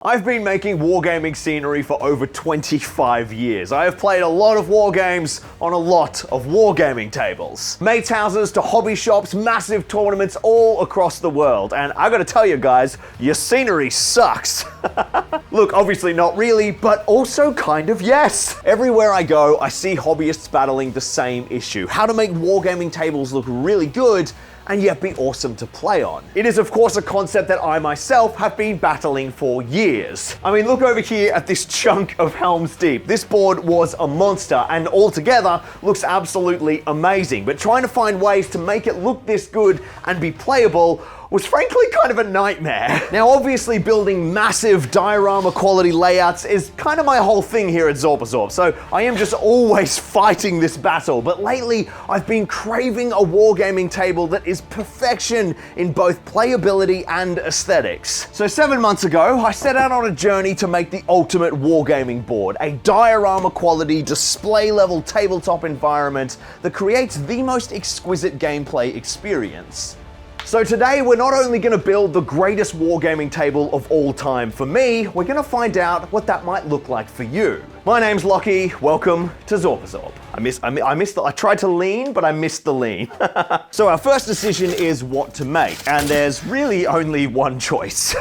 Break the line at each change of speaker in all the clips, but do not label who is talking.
I've been making wargaming scenery for over 25 years. I have played a lot of wargames on a lot of wargaming tables. Mates houses to hobby shops, massive tournaments all across the world. And I gotta tell you guys, your scenery sucks. Look, obviously not really, but also kind of yes. Everywhere I go, I see hobbyists battling the same issue. How to make wargaming tables look really good and yet be awesome to play on. It is of course a concept that I myself have been battling for years. I mean, look over here at this chunk of Helm's Deep. This board was a monster and altogether looks absolutely amazing, but trying to find ways to make it look this good and be playable was frankly kind of a nightmare. Now obviously building massive diorama quality layouts is kind of my whole thing here at Zorpazorp, so I am just always fighting this battle, but lately I've been craving a wargaming table that is perfection in both playability and aesthetics. So 7 months ago, I set out on a journey to make the ultimate wargaming board, a diorama quality display level tabletop environment that creates the most exquisite gameplay experience. So today we're not only going to build the greatest wargaming table of all time for me, we're going to find out what that might look like for you. My name's Lockie, welcome to Zorpazorp. I tried to lean, but I missed the lean. So our first decision is what to make, and there's really only one choice.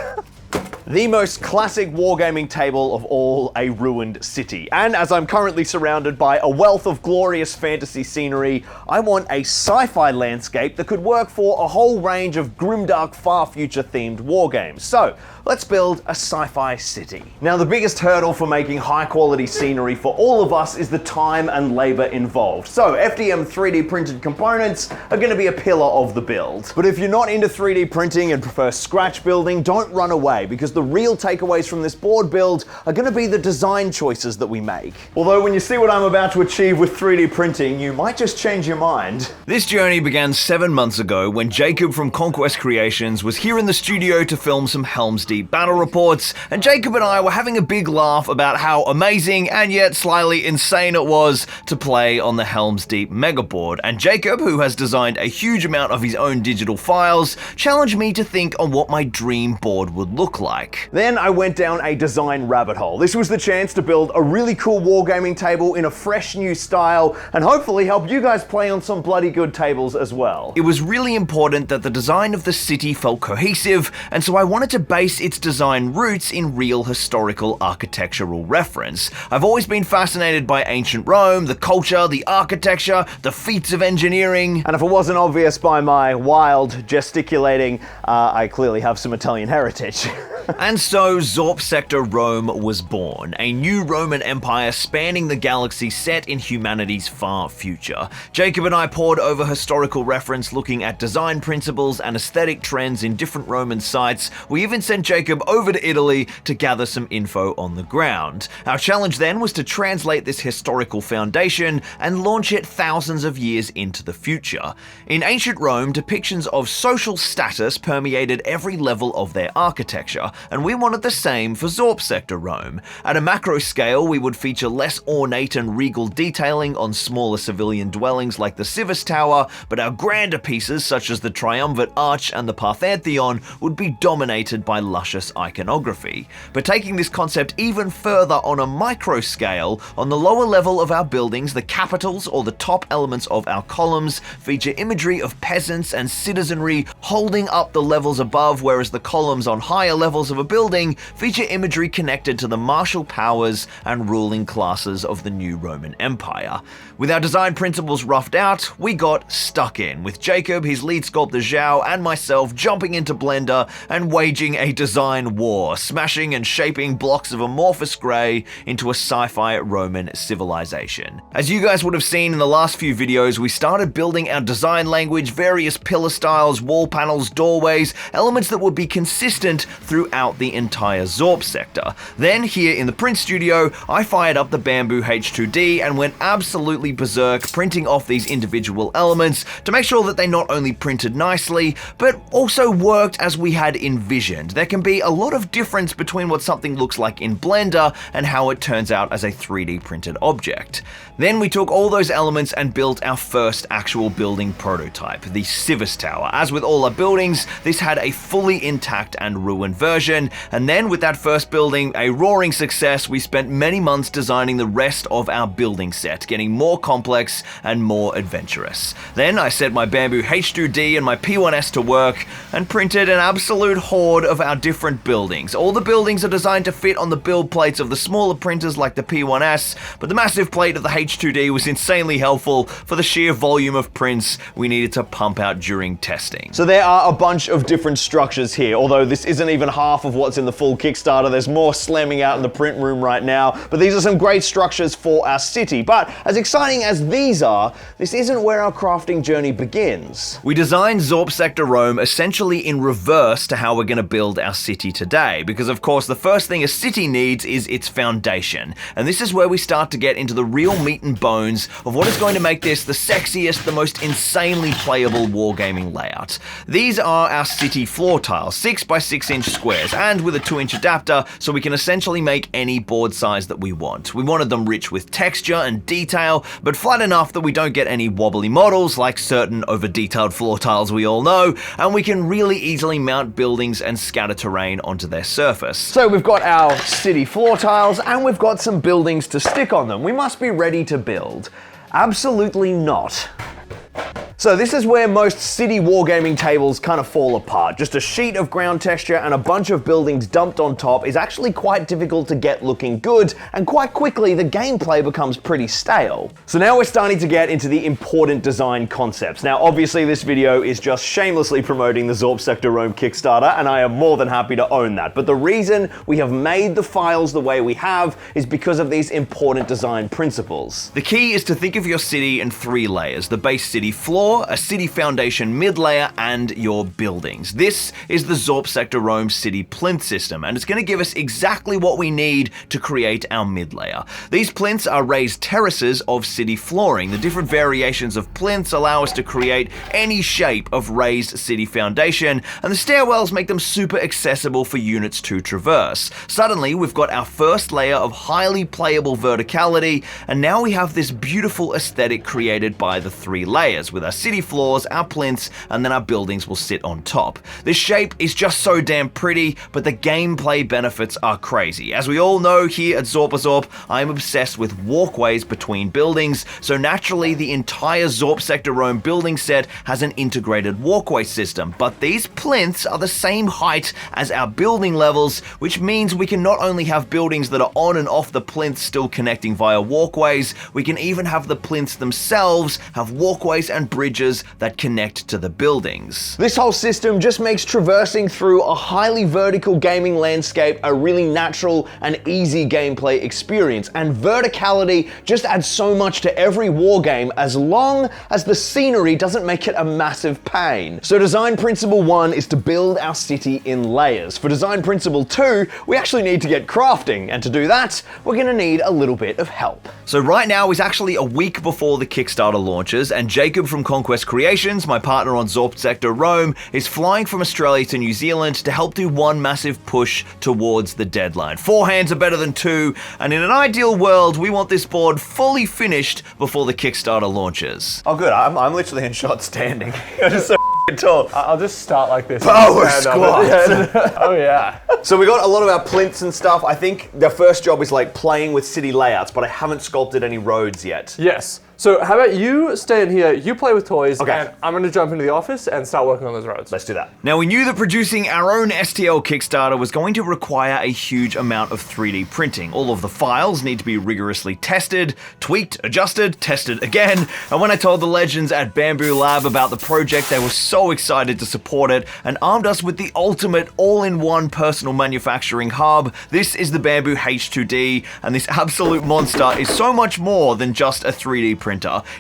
The most classic wargaming table of all, a ruined city. And as I'm currently surrounded by a wealth of glorious fantasy scenery, I want a sci-fi landscape that could work for a whole range of grimdark, far future themed wargames. So let's build a sci-fi city. Now the biggest hurdle for making high quality scenery for all of us is the time and labor involved. So FDM 3D printed components are going to be a pillar of the build. But if you're not into 3D printing and prefer scratch building, don't run away, because the real takeaways from this board build are going to be the design choices that we make. Although when you see what I'm about to achieve with 3D printing, you might just change your mind.
This journey began 7 months ago when Jacob from Conquest Creations was here in the studio to film some Helm's Deep battle reports, and Jacob and I were having a big laugh about how amazing and yet slightly insane it was to play on the Helm's Deep megaboard. And Jacob, who has designed a huge amount of his own digital files, challenged me to think on what my dream board would look like.
Then I went down a design rabbit hole. This was the chance to build a really cool wargaming table in a fresh new style and hopefully help you guys play on some bloody good tables as well.
It was really important that the design of the city felt cohesive, and so I wanted to base its design roots in real historical architectural reference. I've always been fascinated by ancient Rome, the culture, the architecture, the feats of engineering.
And if it wasn't obvious by my wild gesticulating, I clearly have some Italian heritage.
And so Zorp Sector Rome was born, a new Roman empire spanning the galaxy set in humanity's far future. Jacob and I pored over historical reference, looking at design principles and aesthetic trends in different Roman sites. We even sent Jacob over to Italy to gather some info on the ground. Our challenge then was to translate this historical foundation and launch it thousands of years into the future. In ancient Rome, depictions of social status permeated every level of their architecture, and we wanted the same for Zorp Sector Rome. At a macro scale, we would feature less ornate and regal detailing on smaller civilian dwellings like the Civis Tower, but our grander pieces such as the Triumvirate Arch and the Pantheon would be dominated by luscious iconography. But taking this concept even further on a micro scale, on the lower level of our buildings, the capitals or the top elements of our columns feature imagery of peasants and citizenry holding up the levels above, whereas the columns on higher levels of a building feature imagery connected to the martial powers and ruling classes of the new Roman Empire. With our design principles roughed out, we got stuck in, with Jacob, his lead sculptor Zhao, and myself jumping into Blender and waging a design war, smashing and shaping blocks of amorphous grey into a sci-fi Roman civilization. As you guys would have seen in the last few videos, we started building our design language, various pillar styles, wall panels, doorways, elements that would be consistent throughout the entire Zorp sector. Then here in the print studio, I fired up the Bamboo H2D and went absolutely berserk, printing off these individual elements to make sure that they not only printed nicely, but also worked as we had envisioned. There can be a lot of difference between what something looks like in Blender and how it turns out as a 3D printed object. Then we took all those elements and built our first actual building prototype, the Civis Tower. As with all our buildings, this had a fully intact and ruined version, version, and then with that first building a roaring success, we spent many months designing the rest of our building set, getting more complex and more adventurous. Then I set my Bamboo H2D and my P1S to work and printed an absolute horde of our different buildings. All the buildings are designed to fit on the build plates of the smaller printers like the P1S, but the massive plate of the H2D was insanely helpful for the sheer volume of prints we needed to pump out during testing.
So there are a bunch of different structures here, although this isn't even half of what's in the full Kickstarter. There's more slamming out in the print room right now, but these are some great structures for our city. But as exciting as these are, this isn't where our crafting journey begins.
We designed Zorp Sector Rome essentially in reverse to how we're going to build our city today, because of course the first thing a city needs is its foundation, and this is where we start to get into the real meat and bones of what is going to make this the sexiest, the most insanely playable wargaming layout. These are our city floor tiles, 6 by 6 inch squares, and with a 2-inch adapter, so we can essentially make any board size that we want. We wanted them rich with texture and detail, but flat enough that we don't get any wobbly models like certain over-detailed floor tiles we all know, and we can really easily mount buildings and scatter terrain onto their surface.
So we've got our city floor tiles, and we've got some buildings to stick on them. We must be ready to build. Absolutely not. So this is where most city wargaming tables kind of fall apart. Just a sheet of ground texture and a bunch of buildings dumped on top is actually quite difficult to get looking good, and quite quickly the gameplay becomes pretty stale. So now we're starting to get into the important design concepts. Now obviously this video is just shamelessly promoting the Zorp Sector Rome Kickstarter, and I am more than happy to own that. But the reason we have made the files the way we have is because of these important design principles.
The key is to think of your city in 3 layers: the base city floor, a city foundation mid-layer, and your buildings. This is the Zorp Sector Rome city plinth system, and it's going to give us exactly what we need to create our mid-layer. These plinths are raised terraces of city flooring. The different variations of plinths allow us to create any shape of raised city foundation, and the stairwells make them super accessible for units to traverse. Suddenly, we've got our first layer of highly playable verticality, and now we have this beautiful aesthetic created by the 3 layers, with our city floors, our plinths, and then our buildings will sit on top. This shape is just so damn pretty, but the gameplay benefits are crazy. As we all know here at Zorpazorp, I'm obsessed with walkways between buildings, so naturally the entire Zorp Sector Rome building set has an integrated walkway system, but these plinths are the same height as our building levels, which means we can not only have buildings that are on and off the plinths still connecting via walkways, we can even have the plinths themselves have walkways and bridges that connect to the buildings.
This whole system just makes traversing through a highly vertical gaming landscape a really natural and easy gameplay experience, and verticality just adds so much to every wargame as long as the scenery doesn't make it a massive pain. So design principle 1 is to build our city in layers. For design principle 2, we actually need to get crafting, and to do that, we're gonna need a little bit of help.
So right now is actually a week before the Kickstarter launches, and Jacob from Conquest Creations, my partner on Zorp Sector Rome, is flying from Australia to New Zealand to help do one massive push towards the deadline. 4 hands are better than 2, and in an ideal world, we want this board fully finished before the Kickstarter launches.
Oh good, I'm literally in shot standing. I'm just so tall.
I'll just start like this.
Power squat.
Oh yeah.
So we got a lot of our plinths and stuff. I think the first job is like playing with city layouts, but I haven't sculpted any roads yet.
Yes. So how about you stay in here, you play with toys,
Okay.
and I'm gonna jump into the office and start working on those roads.
Let's do that.
Now, we knew that producing our own STL Kickstarter was going to require a huge amount of 3D printing. All of the files need to be rigorously tested, tweaked, adjusted, tested again, and when I told the legends at Bamboo Lab about the project, they were so excited to support it and armed us with the ultimate all-in-one personal manufacturing hub. This is the Bamboo H2D, and this absolute monster is so much more than just a 3D printer.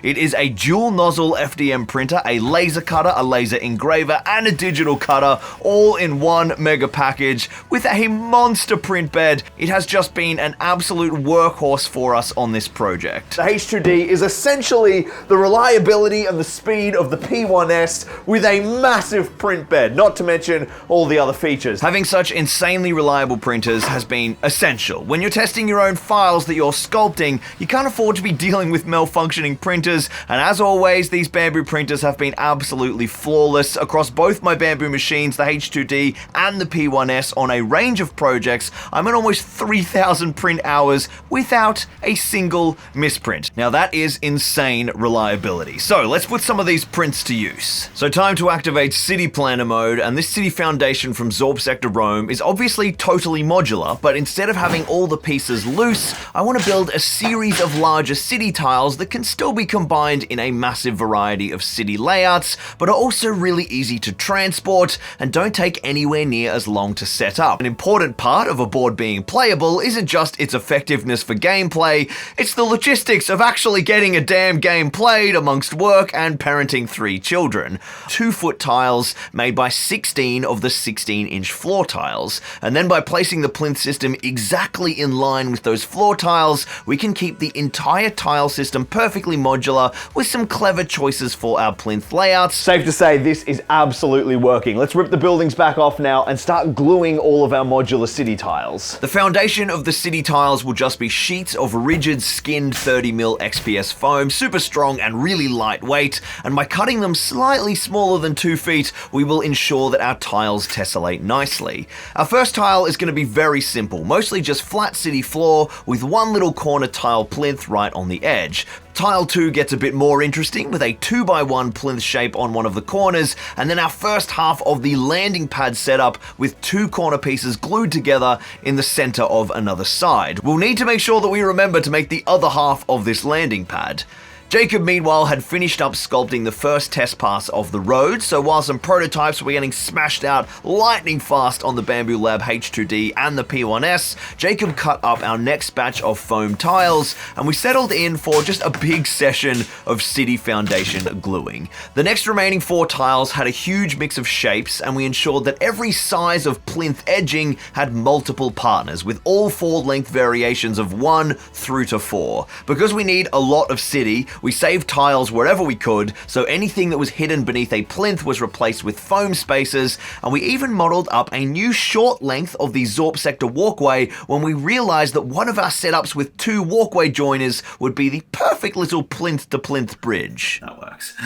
It is a dual nozzle FDM printer, a laser cutter, a laser engraver, and a digital cutter, all in one mega package with a monster print bed. It has just been an absolute workhorse for us on this project.
The H2D is essentially the reliability and the speed of the P1S with a massive print bed, not to mention all the other features.
Having such insanely reliable printers has been essential. When you're testing your own files that you're sculpting, you can't afford to be dealing with malfunctions functioning printers, and as always, these Bamboo printers have been absolutely flawless across both my Bamboo machines, the H2D and the P1S. On a range of projects, I'm at almost 3,000 print hours without a single misprint. Now that is insane reliability. So let's put some of these prints to use. So time to activate City Planner mode, and this city foundation from Zorp Sector Rome is obviously totally modular, but instead of having all the pieces loose, I want to build a series of larger city tiles that can still be combined in a massive variety of city layouts, but are also really easy to transport and don't take anywhere near as long to set up. An important part of a board being playable isn't just its effectiveness for gameplay, it's the logistics of actually getting a damn game played amongst work and parenting 3 children. 2-foot tiles made by 16 of the 16-inch floor tiles, and then by placing the plinth system exactly in line with those floor tiles, we can keep the entire tile system perfectly modular with some clever choices for our plinth layouts.
Safe to say this is absolutely working. Let's rip the buildings back off now and start gluing all of our modular city tiles.
The foundation of the city tiles will just be sheets of rigid skinned 30mm XPS foam, super strong and really lightweight, and by cutting them slightly smaller than 2 feet, we will ensure that our tiles tessellate nicely. Our first tile is going to be very simple, mostly just flat city floor with one little corner tile plinth right on the edge. Tile 2 gets a bit more interesting with a 2x1 plinth shape on one of the corners, and then our first half of the landing pad setup with 2 corner pieces glued together in the center of another side. We'll need to make sure that we remember to make the other half of this landing pad. Jacob, meanwhile, had finished up sculpting the first test pass of the road, so while some prototypes were getting smashed out lightning fast on the Bamboo Lab H2D and the P1S, Jacob cut up our next batch of foam tiles, and we settled in for just a big session of city foundation gluing. The next remaining 4 tiles had a huge mix of shapes, and we ensured that every size of plinth edging had multiple partners, with all 4 length variations of 1 through to 4. Because we need a lot of city, we saved tiles wherever we could, so anything that was hidden beneath a plinth was replaced with foam spaces, and we even modeled up a new short length of the Zorp Sector walkway when we realized that one of our setups with 2 walkway joiners would be the perfect little plinth to plinth bridge. That works.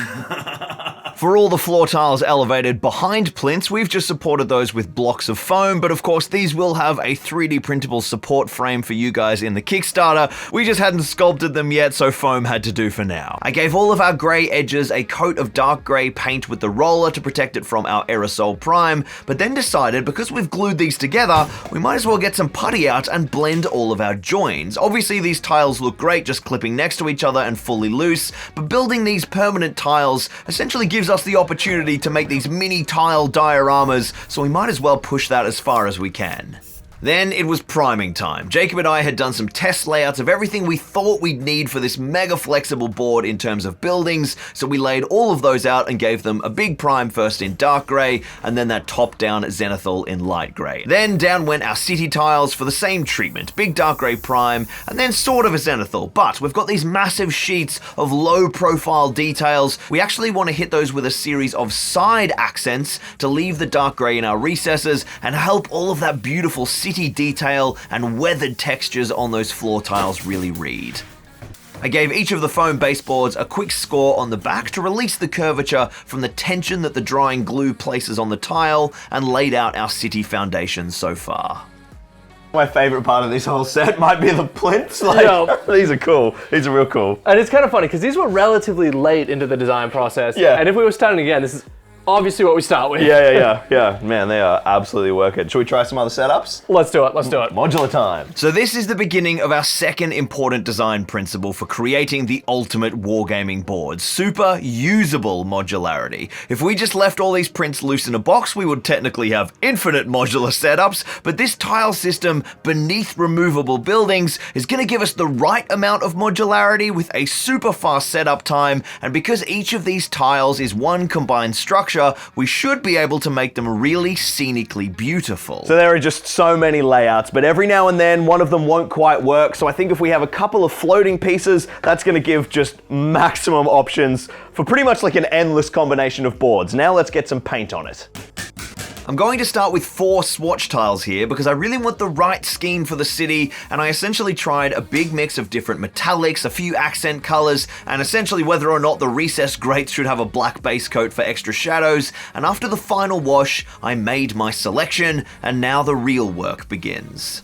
For all the floor tiles elevated behind plinths, we've just supported those with blocks of foam, but of course these will have a 3D printable support frame for you guys in the Kickstarter. We just hadn't sculpted them yet, so foam had to do for now. I gave all of our grey edges a coat of dark grey paint with the roller to protect it from our aerosol prime, but then decided because we've glued these together, we might as well get some putty out and blend all of our joins. Obviously these tiles look great just clipping next to each other and fully loose, but building these permanent tiles essentially gives us the opportunity to make these mini tile dioramas, so we might as well push that as far as we can. Then it was priming time. Jacob and I had done some test layouts of everything we thought we'd need for this mega flexible board in terms of buildings, so we laid all of those out and gave them a big prime first in dark grey, and then that top-down zenithal in light grey. Then down went our city tiles for the same treatment, big dark grey prime, and then sort of a zenithal, but we've got these massive sheets of low-profile details. We actually want to hit those with a series of side accents to leave the dark grey in our recesses and help all of that beautiful city detail and weathered textures on those floor tiles really read. I gave each of the foam baseboards a quick score on the back to release the curvature from the tension that the drying glue places on the tile, and laid out our city foundation so far.
My favorite part of this whole set might be the plinths. These are cool. These are real cool.
And it's kind of funny because these were relatively late into the design process.
Yeah.
And if we were starting again, this is obviously what we start with.
Yeah. Man, they are absolutely working. Should we try some other setups?
Let's do it.
Modular time.
So this is the beginning of our second important design principle for creating the ultimate wargaming board: super usable modularity. If we just left all these prints loose in a box, we would technically have infinite modular setups, but this tile system beneath removable buildings is going to give us the right amount of modularity with a super fast setup time, and because each of these tiles is one combined structure, we should be able to make them really scenically beautiful.
So there are just so many layouts, but every now and then one of them won't quite work, so I think if we have a couple of floating pieces, that's going to give just maximum options for pretty much like an endless combination of boards. Now let's get some paint on it.
I'm going to start with 4 swatch tiles here because I really want the right scheme for the city, and I essentially tried a big mix of different metallics, a few accent colors, and essentially whether or not the recessed grates should have a black base coat for extra shadows, and after the final wash, I made my selection, and now the real work begins.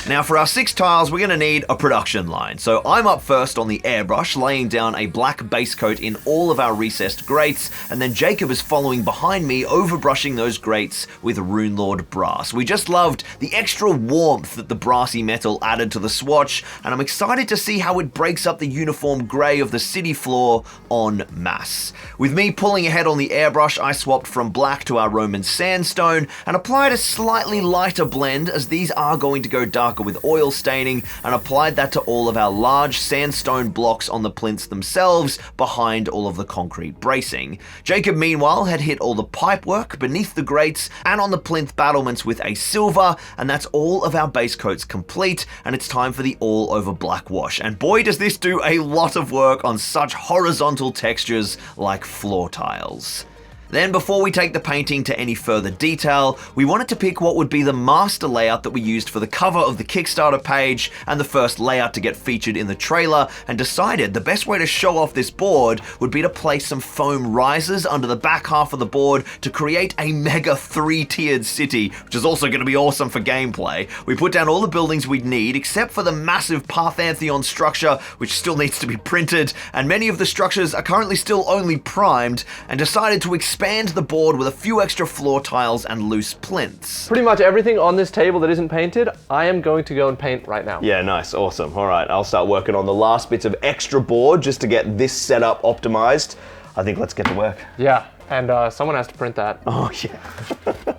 Now for our 6 tiles, we're going to need a production line. So I'm up first on the airbrush, laying down a black base coat in all of our recessed grates, and then Jacob is following behind me, overbrushing those grates with Runelord brass. We just loved the extra warmth that the brassy metal added to the swatch, and I'm excited to see how it breaks up the uniform grey of the city floor en masse. With me pulling ahead on the airbrush, I swapped from black to our Roman sandstone and applied a slightly lighter blend, as these are going to go darker with oil staining, and applied that to all of our large sandstone blocks on the plinths themselves behind all of the concrete bracing. Jacob meanwhile had hit all the pipework beneath the grates and on the plinth battlements with a silver, and that's all of our base coats complete, and it's time for the all over black wash. And boy does this do a lot of work on such horizontal textures like floor tiles. Then before we take the painting to any further detail, we wanted to pick what would be the master layout that we used for the cover of the Kickstarter page and the first layout to get featured in the trailer, and decided the best way to show off this board would be to place some foam risers under the back half of the board to create a mega 3-tiered city, which is also going to be awesome for gameplay. We put down all the buildings we'd need except for the massive Pantheon structure, which still needs to be printed, and many of the structures are currently still only primed, and decided to expand the board with a few extra floor tiles and loose plinths.
Pretty much everything on this table that isn't painted, I am going to go and paint right now.
Yeah, nice, awesome. All right, I'll start working on the last bits of extra board just to get this setup optimized. I think let's get to work.
Yeah, and someone has to print that.
Oh, yeah.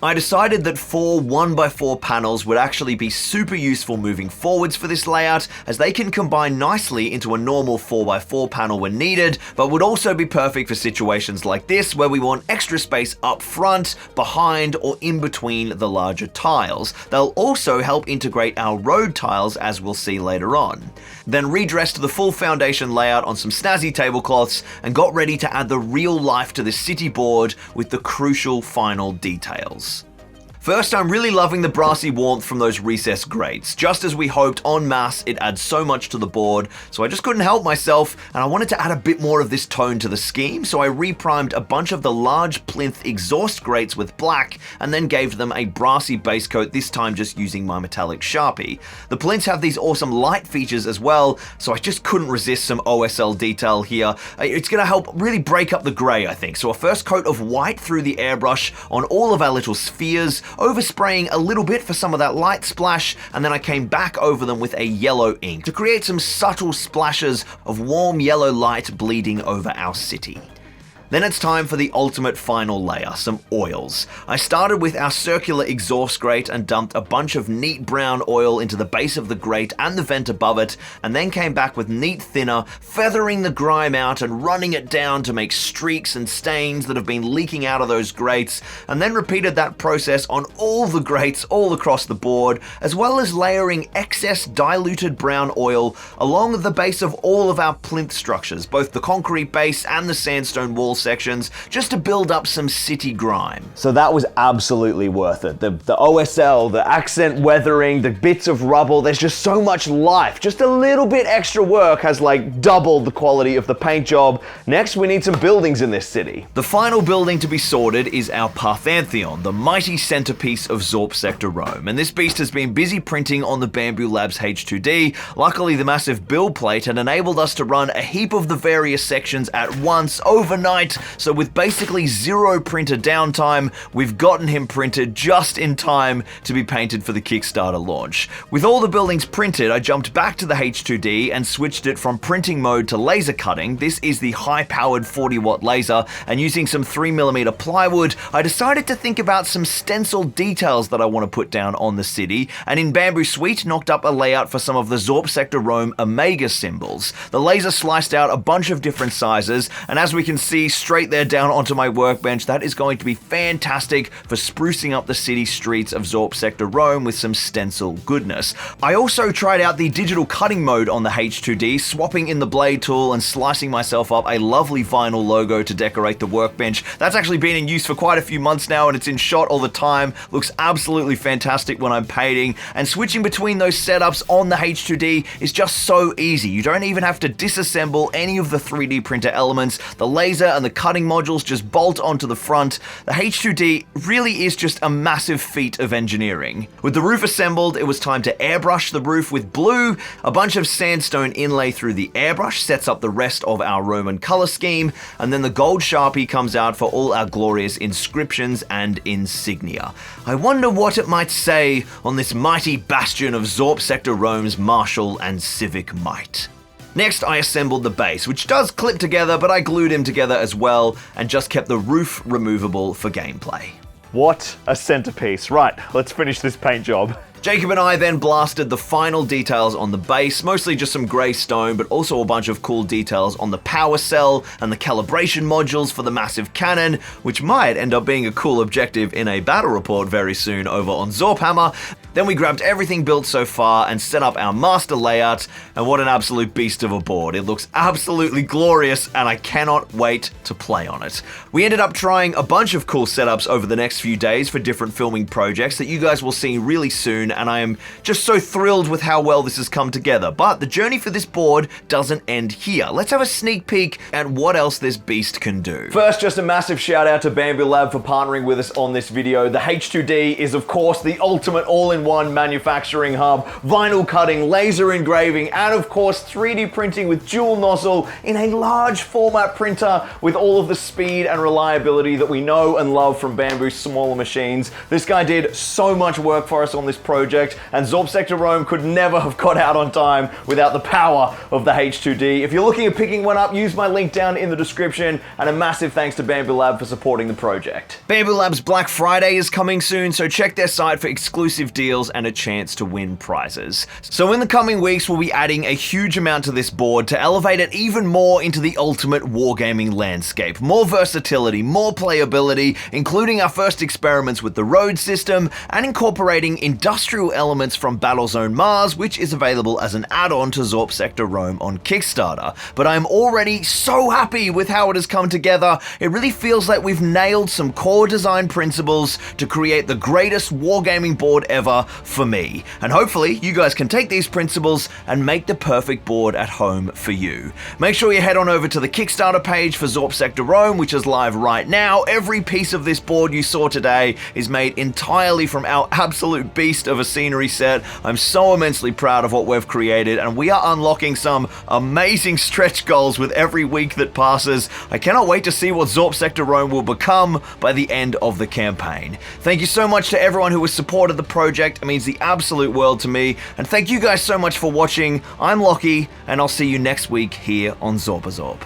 I decided that 4 1x4 panels would actually be super useful moving forwards for this layout, as they can combine nicely into a normal 4x4 panel when needed, but would also be perfect for situations like this where we want extra space up front, behind, or in between the larger tiles. They'll also help integrate our road tiles, as we'll see later on. Then redressed the full foundation layout on some snazzy tablecloths and got ready to add the real life to the city board with the crucial final details. First, I'm really loving the brassy warmth from those recessed grates. Just as we hoped, en masse, it adds so much to the board, so I just couldn't help myself, and I wanted to add a bit more of this tone to the scheme, so I reprimed a bunch of the large plinth exhaust grates with black, and then gave them a brassy base coat, this time just using my metallic Sharpie. The plinths have these awesome light features as well, so I just couldn't resist some OSL detail here. It's gonna help really break up the gray, I think. So a first coat of white through the airbrush on all of our little spheres, overspraying a little bit for some of that light splash, and then I came back over them with a yellow ink to create some subtle splashes of warm yellow light bleeding over our city. Then it's time for the ultimate final layer, some oils. I started with our circular exhaust grate and dumped a bunch of neat brown oil into the base of the grate and the vent above it, and then came back with neat thinner, feathering the grime out and running it down to make streaks and stains that have been leaking out of those grates, and then repeated that process on all the grates all across the board, as well as layering excess diluted brown oil along the base of all of our plinth structures, both the concrete base and the sandstone wall sections, just to build up some city grime.
So that was absolutely worth it. The OSL, the accent weathering, the bits of rubble, there's just so much life. Just a little bit extra work has like doubled the quality of the paint job. Next, we need some buildings in this city.
The final building to be sorted is our Pantheon, the mighty centerpiece of Zorp Sector Rome, and this beast has been busy printing on the Bamboo Labs H2D. Luckily, the massive build plate had enabled us to run a heap of the various sections at once overnight, so with basically zero printer downtime, we've gotten him printed just in time to be painted for the Kickstarter launch. With all the buildings printed, I jumped back to the H2D and switched it from printing mode to laser cutting. This is the high-powered 40-watt laser, and using some 3mm plywood, I decided to think about some stencil details that I want to put down on the city, and in Bamboo Suite, knocked up a layout for some of the Zorp Sector Rome Omega symbols. The laser sliced out a bunch of different sizes, and as we can see, straight there down onto my workbench. That is going to be fantastic for sprucing up the city streets of Zorp Sector Rome with some stencil goodness. I also tried out the digital cutting mode on the H2D, swapping in the blade tool and slicing myself up a lovely vinyl logo to decorate the workbench. That's actually been in use for quite a few months now, and it's in shot all the time. Looks absolutely fantastic when I'm painting, and switching between those setups on the H2D is just so easy. You don't even have to disassemble any of the 3D printer elements. The laser and the cutting modules just bolt onto the front. The H2D really is just a massive feat of engineering. With the roof assembled, it was time to airbrush the roof with blue. A bunch of sandstone inlay through the airbrush sets up the rest of our Roman color scheme, and then the gold Sharpie comes out for all our glorious inscriptions and insignia. I wonder what it might say on this mighty bastion of Zorp Sector Rome's martial and civic might. Next, I assembled the base, which does clip together, but I glued him together as well and just kept the roof removable for gameplay.
What a centerpiece. Right, let's finish this paint job.
Jacob and I then blasted the final details on the base, mostly just some grey stone, but also a bunch of cool details on the power cell and the calibration modules for the massive cannon, which might end up being a cool objective in a battle report very soon over on Zorphammer. Then we grabbed everything built so far and set up our master layout, and what an absolute beast of a board. It looks absolutely glorious, and I cannot wait to play on it. We ended up trying a bunch of cool setups over the next few days for different filming projects that you guys will see really soon, and I am just so thrilled with how well this has come together. But the journey for this board doesn't end here. Let's have a sneak peek at what else this beast can do.
First, just a massive shout out to Bamboo Lab for partnering with us on this video. The H2D is of course the ultimate all-in-one manufacturing hub, vinyl cutting, laser engraving, and of course 3D printing with dual nozzle in a large format printer with all of the speed and reliability that we know and love from Bamboo's smaller machines. This guy did so much work for us on this project, and Zorp Sector Rome could never have got out on time without the power of the H2D. If you're looking at picking one up, use my link down in the description, and a massive thanks to Bamboo Lab for supporting the project.
Bamboo Lab's Black Friday is coming soon, so check their site for exclusive deals and a chance to win prizes. So in the coming weeks, we'll be adding a huge amount to this board to elevate it even more into the ultimate wargaming landscape. More versatility, more playability, including our first experiments with the road system, and incorporating industrial elements from Battlezone Mars, which is available as an add-on to Zorp Sector Rome on Kickstarter. But I'm already so happy with how it has come together. It really feels like we've nailed some core design principles to create the greatest wargaming board ever for me. And hopefully you guys can take these principles and make the perfect board at home for you. Make sure you head on over to the Kickstarter page for Zorp Sector Rome, which is live right now. Every piece of this board you saw today is made entirely from our absolute beast of a scenery set. I'm so immensely proud of what we've created, and we are unlocking some amazing stretch goals with every week that passes. I cannot wait to see what Zorp Sector Rome will become by the end of the campaign. Thank you so much to everyone who has supported the project. It means the absolute world to me, and thank you guys so much for watching. I'm Lockie, and I'll see you next week here on Zorpazorp.